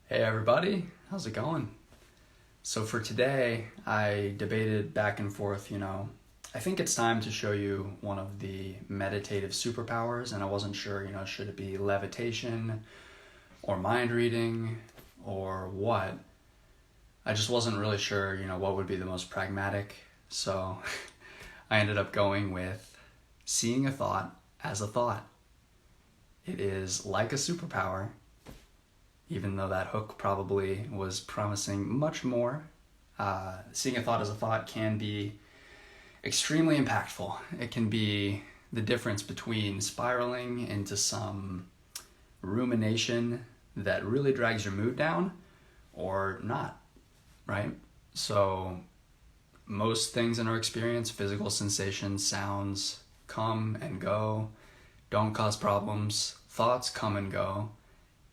Hey everybody, how's it going? So for today, I debated back and forth, I think it's time to show you one of the meditative superpowers, and I wasn't sure, should it be levitation or mind reading or what? I just wasn't really sure, what would be the most pragmatic. So I ended up going with seeing a thought as a thought. It is like a superpower, even though that hook probably was promising much more. Seeing a thought as a thought can be extremely impactful. It can be the difference between spiraling into some rumination that really drags your mood down or not, right? So, most things in our experience, physical sensations, sounds, come and go, don't cause problems. Thoughts come and go,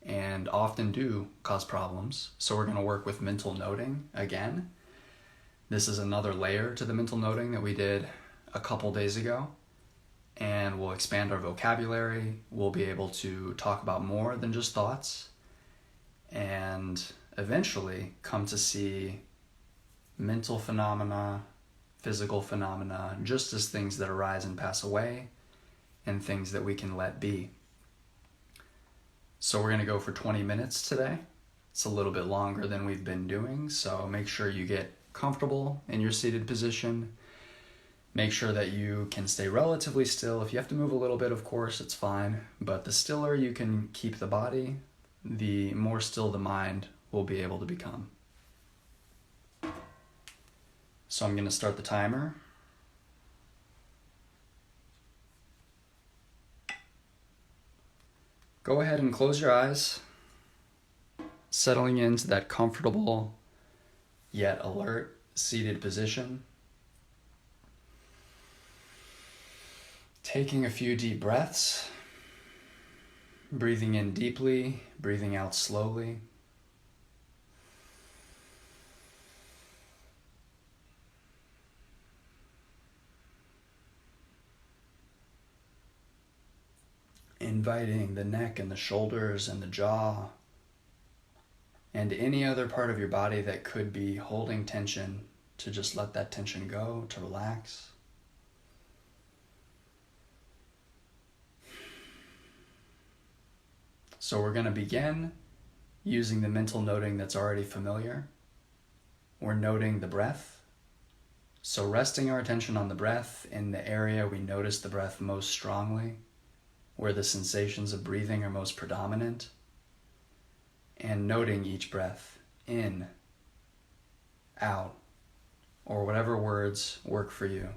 and often do cause problems. So we're going to work with mental noting again. This is another layer to the mental noting that we did a couple days ago, and we'll expand our vocabulary. We'll be able to talk about more than just thoughts, and eventually come to see mental phenomena, physical phenomena, just as things that arise and pass away, and things that we can let be. So we're going to go for 20 minutes today. It's a little bit longer than we've been doing, so make sure you get comfortable in your seated position. Make sure that you can stay relatively still. If you have to move a little bit, of course, it's fine. But the stiller you can keep the body, the more still the mind will be able to become. So I'm going to start the timer. Go ahead and close your eyes, settling into that comfortable yet alert seated position. Taking a few deep breaths, breathing in deeply, breathing out slowly. Inviting the neck and the shoulders and the jaw and any other part of your body that could be holding tension to just let that tension go, to relax. So we're going to begin using the mental noting that's already familiar. We're noting the breath. So resting our attention on the breath in the area we notice the breath most strongly, where the sensations of breathing are most predominant, and noting each breath in, out, or whatever words work for you.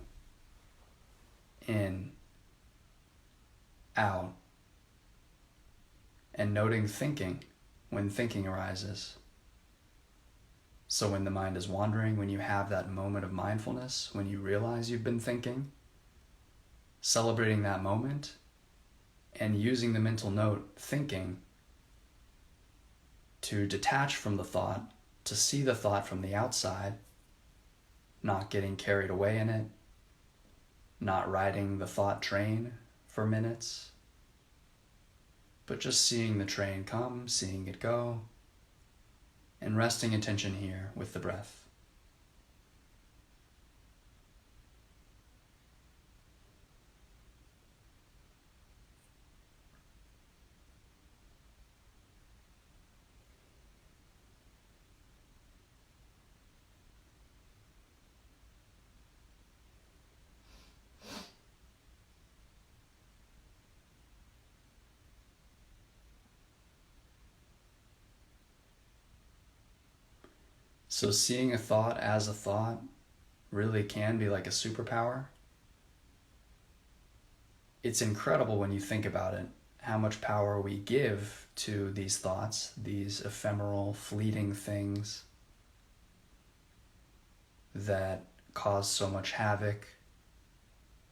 In, out, and noting thinking when thinking arises. So when the mind is wandering, when you have that moment of mindfulness, when you realize you've been thinking, celebrating that moment and using the mental note thinking to detach from the thought, to see the thought from the outside, not getting carried away in it, not riding the thought train for minutes, but just seeing the train come, seeing it go, and resting attention here with the breath. So seeing a thought as a thought really can be like a superpower. It's incredible when you think about it, how much power we give to these thoughts, these ephemeral, fleeting things that cause so much havoc,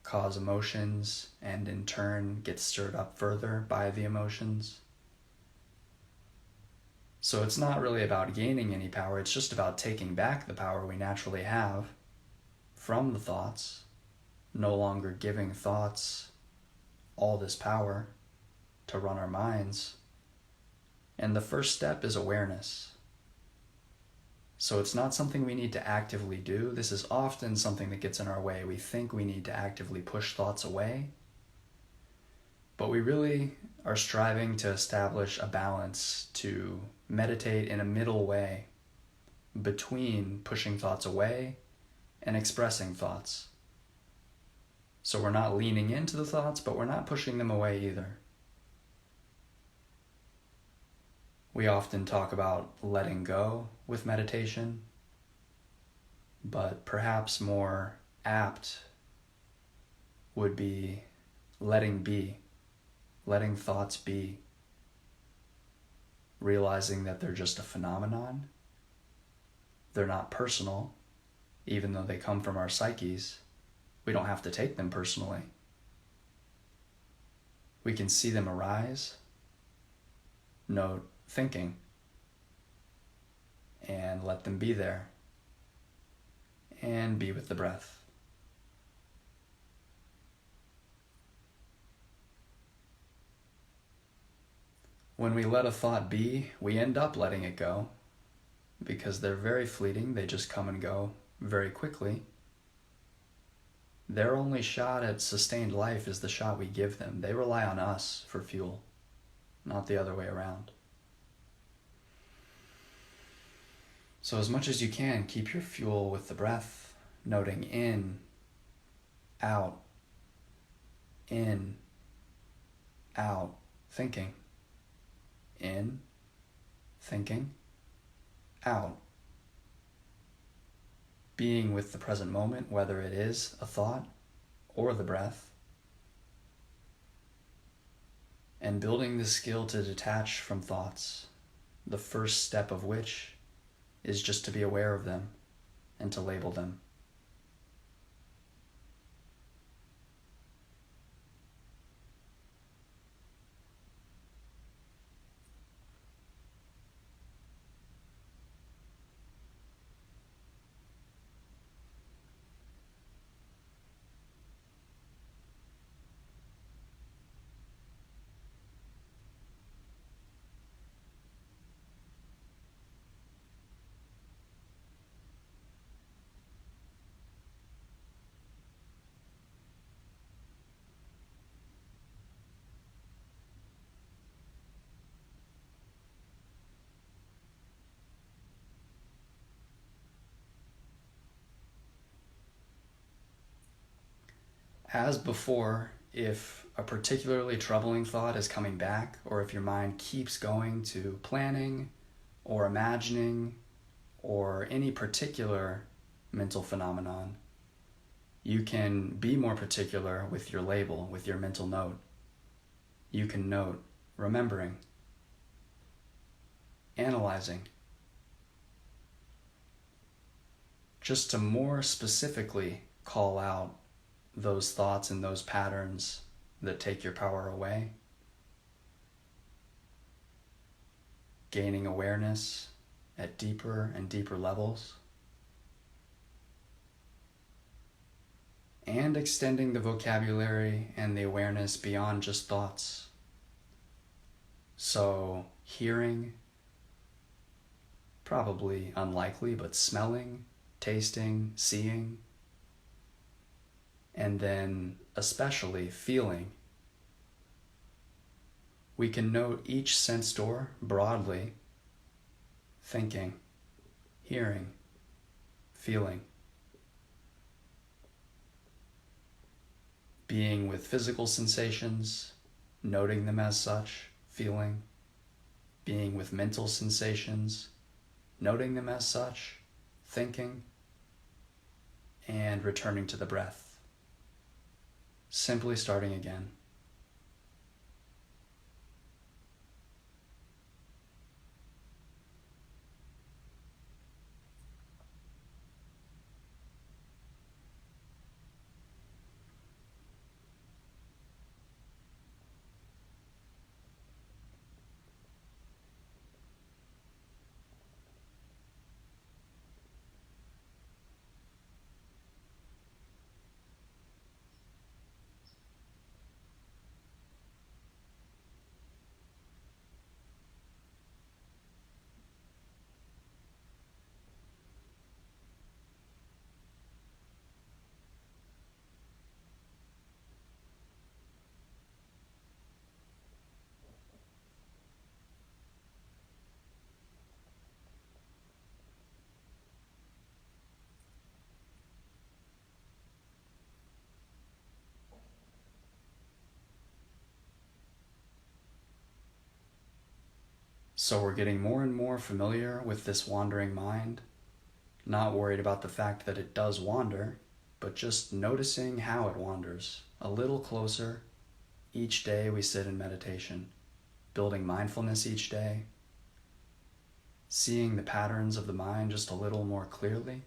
cause emotions, and in turn get stirred up further by the emotions. So it's not really about gaining any power, it's just about taking back the power we naturally have from the thoughts, no longer giving thoughts all this power to run our minds, And the first step is awareness. So it's not something we need to actively do. This is often something that gets in our way. We think we need to actively push thoughts away, but we really are striving to establish a balance, to meditate in a middle way between pushing thoughts away and expressing thoughts. So we're not leaning into the thoughts, but we're not pushing them away either. We often talk about letting go with meditation, but perhaps more apt would be letting be, letting thoughts be, realizing that they're just a phenomenon. They're not personal, even though they come from our psyches. We don't have to take them personally. We can see them arise, note thinking, and let them be there, and be with the breath. When we let a thought be, we end up letting it go, because they're very fleeting. They just come and go very quickly. Their only shot at sustained life is the shot we give them. They rely on us for fuel, not the other way around. So as much as you can, keep your fuel with the breath, noting in, out, thinking. In, thinking, out. Being with the present moment, whether it is a thought or the breath. And building the skill to detach from thoughts, the first step of which is just to be aware of them and to label them. As before, if a particularly troubling thought is coming back, or if your mind keeps going to planning or imagining or any particular mental phenomenon, you can be more particular with your label, with your mental note. You can note remembering, analyzing, just to more specifically call out those thoughts and those patterns that take your power away. Gaining awareness at deeper and deeper levels. And extending the vocabulary and the awareness beyond just thoughts. So hearing, probably unlikely, but smelling, tasting, seeing, and then especially feeling. We can note each sense door broadly, thinking, hearing, feeling. Being with physical sensations, noting them as such, feeling. Being with mental sensations, noting them as such, thinking. And returning to the breath. Simply starting again. So we're getting more and more familiar with this wandering mind, not worried about the fact that it does wander, but just noticing how it wanders a little closer. Each day we sit in meditation, building mindfulness each day, seeing the patterns of the mind just a little more clearly.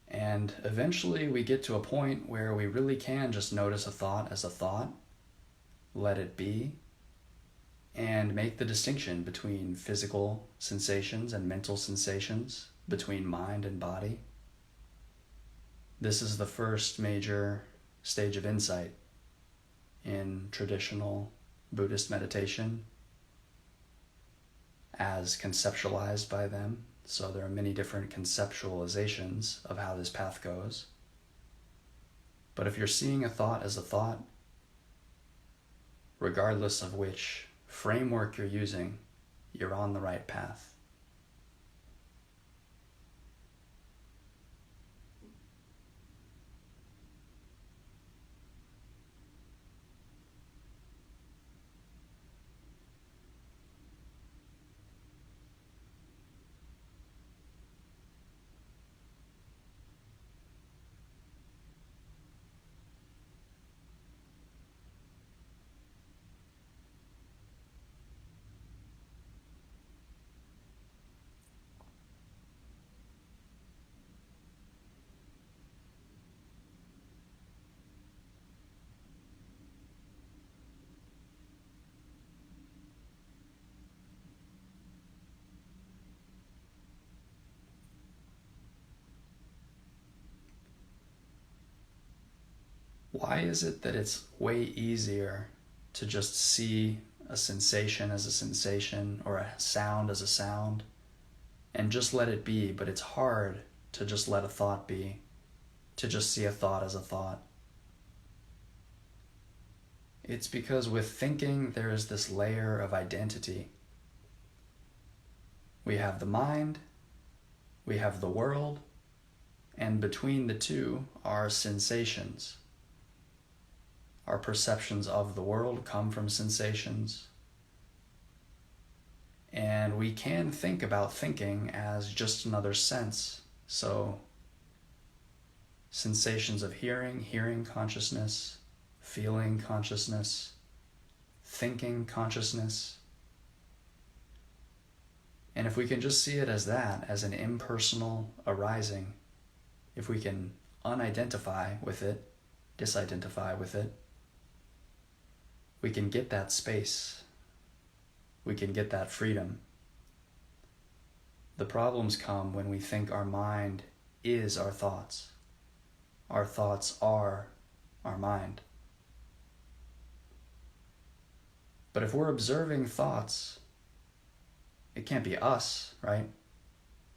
And eventually we get to a point where we really can just notice a thought as a thought, let it be, and make the distinction between physical sensations and mental sensations, between mind and body. This is the first major stage of insight in traditional Buddhist meditation as conceptualized by them. So there are many different conceptualizations of how this path goes. But if you're seeing a thought as a thought, regardless of which framework you're using, you're on the right path. Why is it that it's way easier to just see a sensation as a sensation or a sound as a sound and just let it be, but it's hard to just let a thought be, to just see a thought as a thought? It's because with thinking there is this layer of identity. We have the mind, we have the world, and between the two are sensations. Our perceptions of the world come from sensations. And we can think about thinking as just another sense. So, sensations of hearing consciousness, feeling consciousness, thinking consciousness. And if we can just see it as that, as an impersonal arising, if we can unidentify with it, disidentify with it, we can get that space. We can get that freedom. The problems come when we think our mind is our thoughts. Our thoughts are our mind. But if we're observing thoughts, it can't be us, right?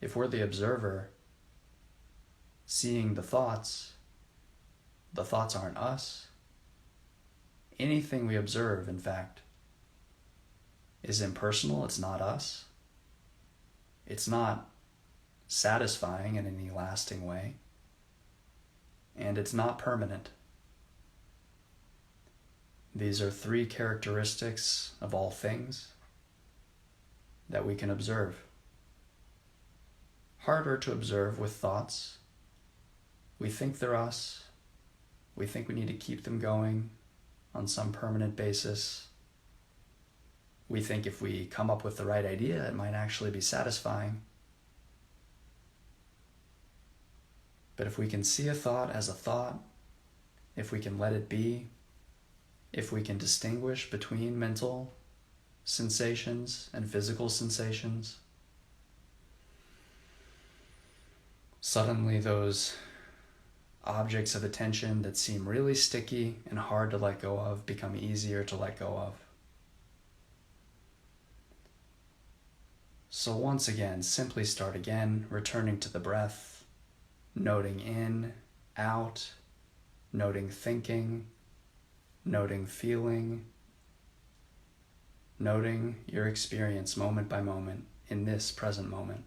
If we're the observer seeing the thoughts aren't us. Anything we observe, in fact, is impersonal. It's not us. It's not satisfying in any lasting way. And it's not permanent. These are three characteristics of all things that we can observe. Harder to observe with thoughts. We think they're us. We think we need to keep them going on some permanent basis. We think if we come up with the right idea, it might actually be satisfying. But if we can see a thought as a thought, if we can let it be, if we can distinguish between mental sensations and physical sensations, suddenly those objects of attention that seem really sticky and hard to let go of become easier to let go of. So once again, simply start again, returning to the breath, noting in, out, noting thinking, noting feeling, noting your experience moment by moment in this present moment.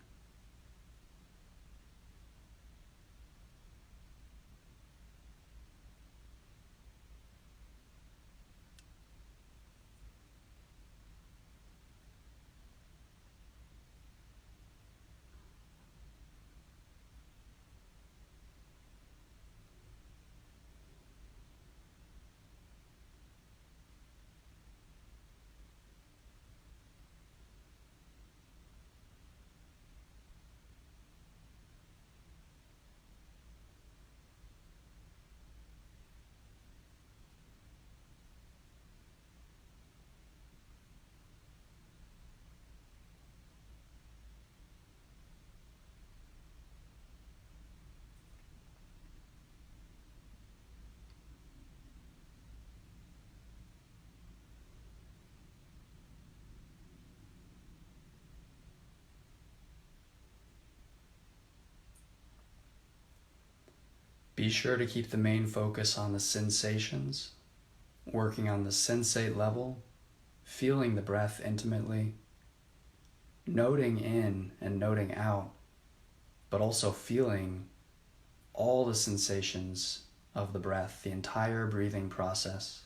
Be sure to keep the main focus on the sensations, working on the sensate level, feeling the breath intimately, noting in and noting out, but also feeling all the sensations of the breath, the entire breathing process.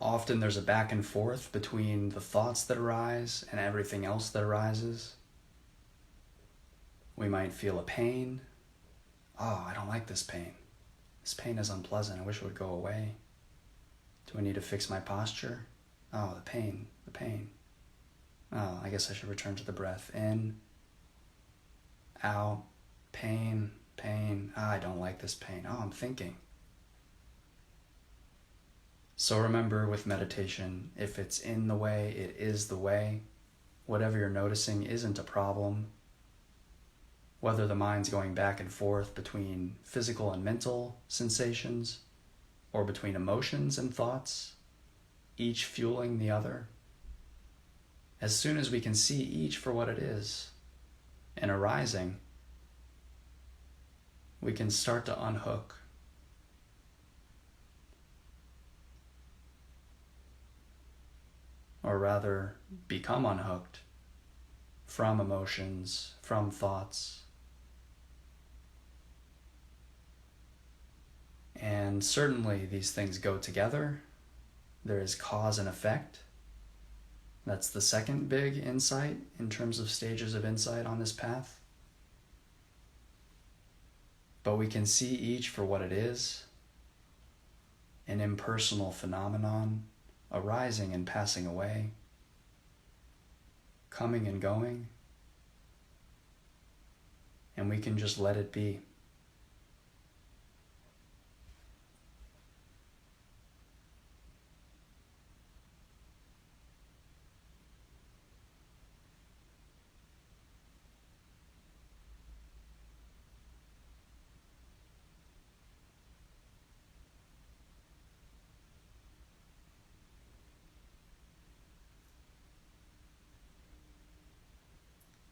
Often there's a back and forth between the thoughts that arise and everything else that arises. We might feel a pain. Oh, I don't like this pain. This pain is unpleasant. I wish it would go away. Do I need to fix my posture? Oh, the pain. Oh, I guess I should return to the breath. In, out, pain. Ah, I don't like this pain. Oh, I'm thinking. So remember with meditation, if it's in the way, it is the way. Whatever you're noticing isn't a problem. Whether the mind's going back and forth between physical and mental sensations, or between emotions and thoughts, each fueling the other. As soon as we can see each for what it is and arising, we can start to unhook. Or rather, become unhooked from emotions, from thoughts. And certainly these things go together. There is cause and effect. That's the second big insight in terms of stages of insight on this path. But we can see each for what it is, an impersonal phenomenon, arising and passing away, coming and going, and we can just let it be.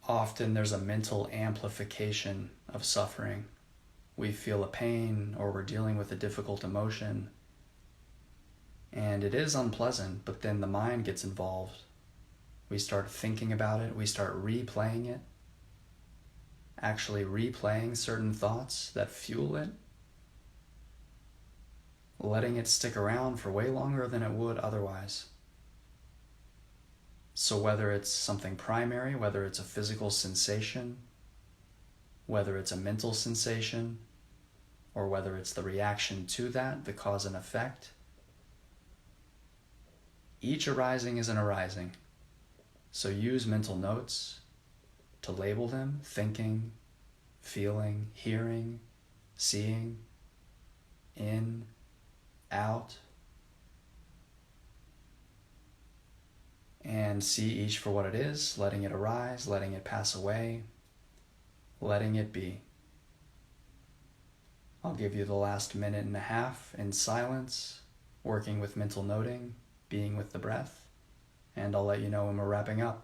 Often there's a mental amplification of suffering. We feel a pain or we're dealing with a difficult emotion, and it is unpleasant, but then the mind gets involved. We start thinking about it, we start replaying it, actually replaying certain thoughts that fuel it, letting it stick around for way longer than it would otherwise. So whether it's something primary, whether it's a physical sensation, whether it's a mental sensation, or whether it's the reaction to that, the cause and effect, each arising is an arising. So use mental notes to label them: thinking, feeling, hearing, seeing, in, out, and see each for what it is, letting it arise, letting it pass away, letting it be. I'll give you the last minute and a half in silence, working with mental noting, being with the breath, and I'll let you know when we're wrapping up.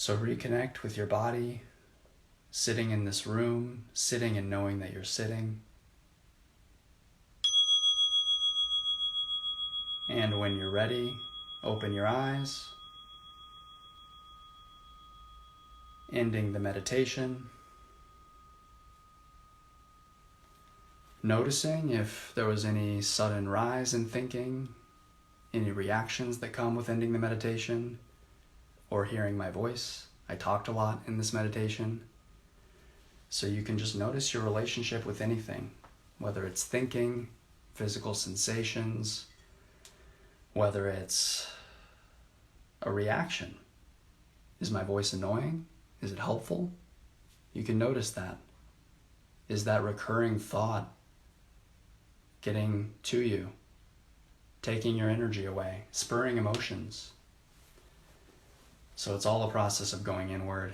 So reconnect with your body, sitting in this room, sitting and knowing that you're sitting. And when you're ready, open your eyes, ending the meditation. Noticing if there was any sudden rise in thinking, any reactions that come with ending the meditation, or hearing my voice. I talked a lot in this meditation. So you can just notice your relationship with anything, whether it's thinking, physical sensations, whether it's a reaction. Is my voice annoying? Is it helpful? You can notice that. Is that recurring thought getting to you, taking your energy away, spurring emotions? So it's all a process of going inward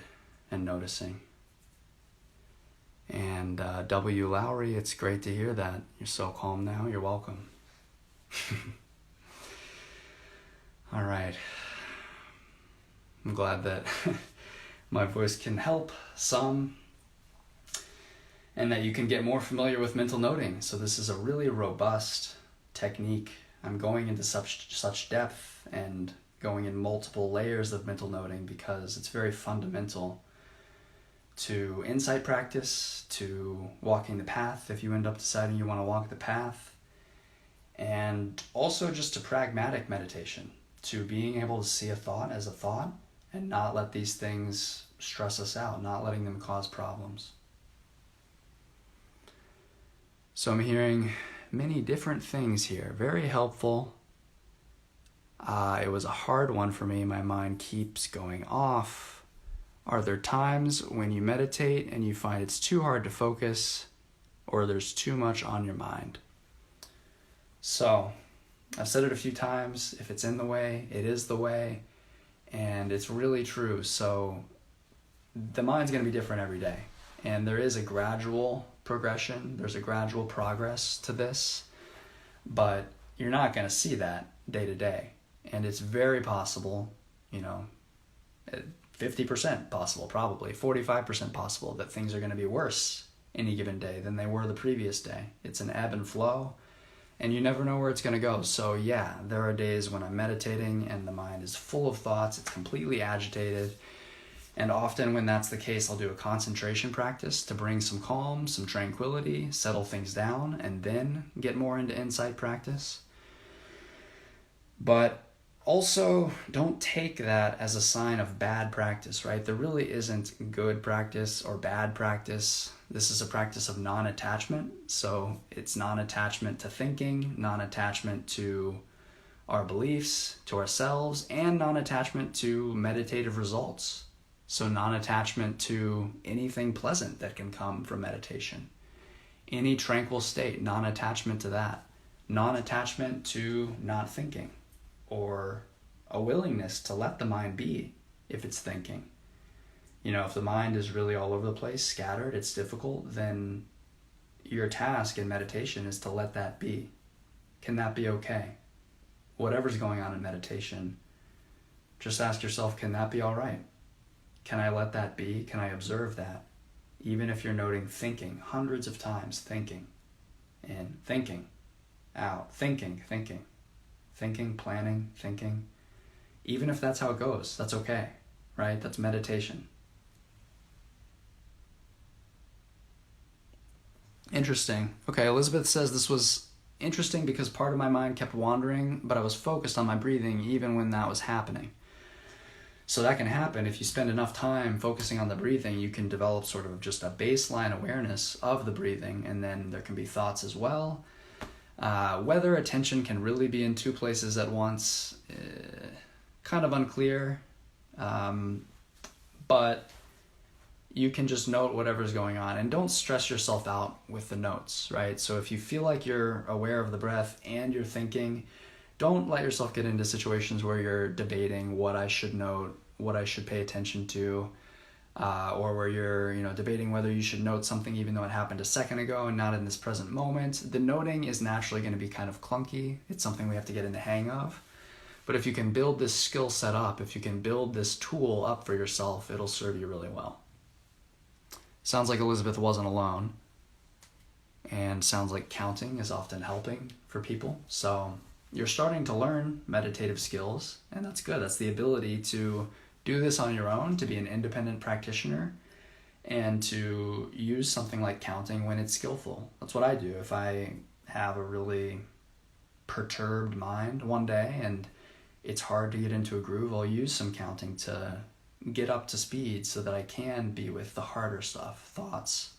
and noticing. And W. Lowry, it's great to hear that. You're so calm now. You're welcome. All right. I'm glad that my voice can help some and that you can get more familiar with mental noting. So this is a really robust technique. I'm going into such depth and going in multiple layers of mental noting because it's very fundamental to insight practice, to walking the path if you end up deciding you want to walk the path, and also just to pragmatic meditation, to being able to see a thought as a thought and not let these things stress us out, not letting them cause problems. So I'm hearing many different things here, very helpful. It was a hard one for me. My mind keeps going off. Are there times when you meditate and you find it's too hard to focus or there's too much on your mind? So I've said it a few times. If it's in the way, it is the way. And it's really true. So the mind's going to be different every day. And there is a gradual progression. There's a gradual progress to this. But you're not going to see that day to day. And it's very possible, 50% possible, probably 45% possible that things are going to be worse any given day than they were the previous day. It's an ebb and flow, and you never know where it's going to go. So yeah, there are days when I'm meditating and the mind is full of thoughts, it's completely agitated. And often when that's the case, I'll do a concentration practice to bring some calm, some tranquility, settle things down, and then get more into insight practice. But also, don't take that as a sign of bad practice, right? There really isn't good practice or bad practice. This is a practice of non-attachment. So it's non-attachment to thinking, non-attachment to our beliefs, to ourselves, and non-attachment to meditative results. So non-attachment to anything pleasant that can come from meditation. Any tranquil state, non-attachment to that. Non-attachment to not thinking, or a willingness to let the mind be if it's thinking. If the mind is really all over the place, scattered, it's difficult, then your task in meditation is to let that be. Can that be okay? Whatever's going on in meditation, just ask yourself, can that be all right? Can I let that be? Can I observe that? Even if you're noting thinking, hundreds of times thinking in, thinking out, thinking, planning, thinking. Even if that's how it goes, that's okay, right? That's meditation. Interesting. Okay, Elizabeth says this was interesting because part of my mind kept wandering, but I was focused on my breathing even when that was happening. So that can happen. If you spend enough time focusing on the breathing, you can develop sort of just a baseline awareness of the breathing, and then there can be thoughts as well. Whether attention can really be in two places at once, kind of unclear, but you can just note whatever's going on and don't stress yourself out with the notes, right? So if you feel like you're aware of the breath and you're thinking, don't let yourself get into situations where you're debating what I should note, what I should pay attention to, or where you're debating whether you should note something even though it happened a second ago and not in this present moment. The noting is naturally going to be kind of clunky. It's something we have to get in the hang of. But if you can build this skill set up, if you can build this tool up for yourself, it'll serve you really well. Sounds like Elizabeth wasn't alone. And sounds like counting is often helping for people. So you're starting to learn meditative skills, and that's good. That's the ability to do this on your own, to be an independent practitioner, and to use something like counting when it's skillful. That's what I do. If I have a really perturbed mind one day and it's hard to get into a groove, I'll use some counting to get up to speed so that I can be with the harder stuff, thoughts.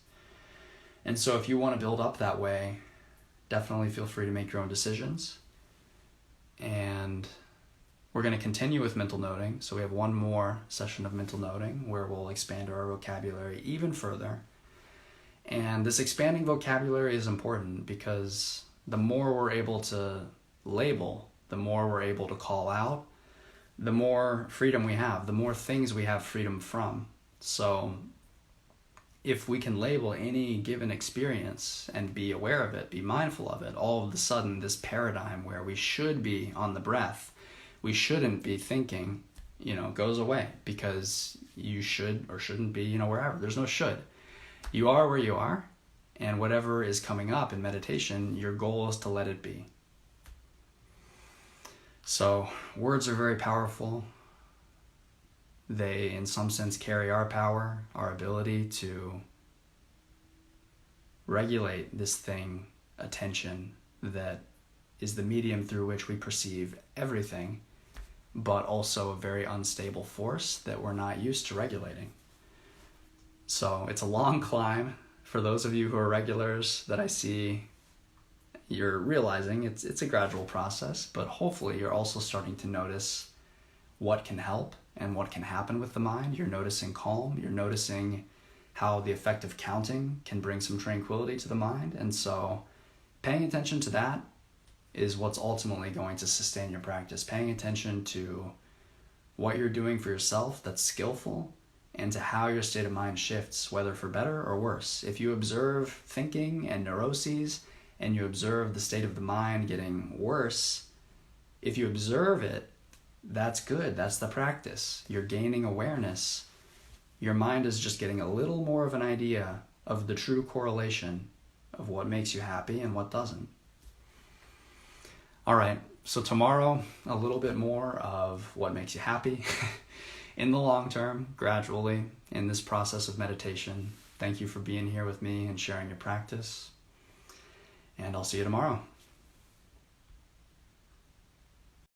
And so if you want to build up that way, definitely feel free to make your own decisions. And we're going to continue with mental noting. So we have one more session of mental noting where we'll expand our vocabulary even further. And this expanding vocabulary is important because the more we're able to label, the more we're able to call out, the more freedom we have, the more things we have freedom from. So if we can label any given experience and be aware of it, be mindful of it, all of a sudden this paradigm where we should be on the breath, we shouldn't be thinking, goes away, because you should or shouldn't be, wherever. There's no should. You are where you are, and whatever is coming up in meditation, your goal is to let it be. So words are very powerful. They, in some sense, carry our power, our ability to regulate this thing, attention, that is the medium through which we perceive everything, but also a very unstable force that we're not used to regulating. So it's a long climb. For those of you who are regulars that I see, you're realizing it's a gradual process, but hopefully you're also starting to notice what can help and what can happen with the mind. You're noticing calm. You're noticing how the effect of counting can bring some tranquility to the mind. And so paying attention to that is what's ultimately going to sustain your practice. Paying attention to what you're doing for yourself that's skillful, and to how your state of mind shifts, whether for better or worse. If you observe thinking and neuroses, and you observe the state of the mind getting worse, if you observe it, that's good. That's the practice. You're gaining awareness. Your mind is just getting a little more of an idea of the true correlation of what makes you happy and what doesn't. All right, so tomorrow, a little bit more of what makes you happy in the long term, gradually, in this process of meditation. Thank you for being here with me and sharing your practice. And I'll see you tomorrow.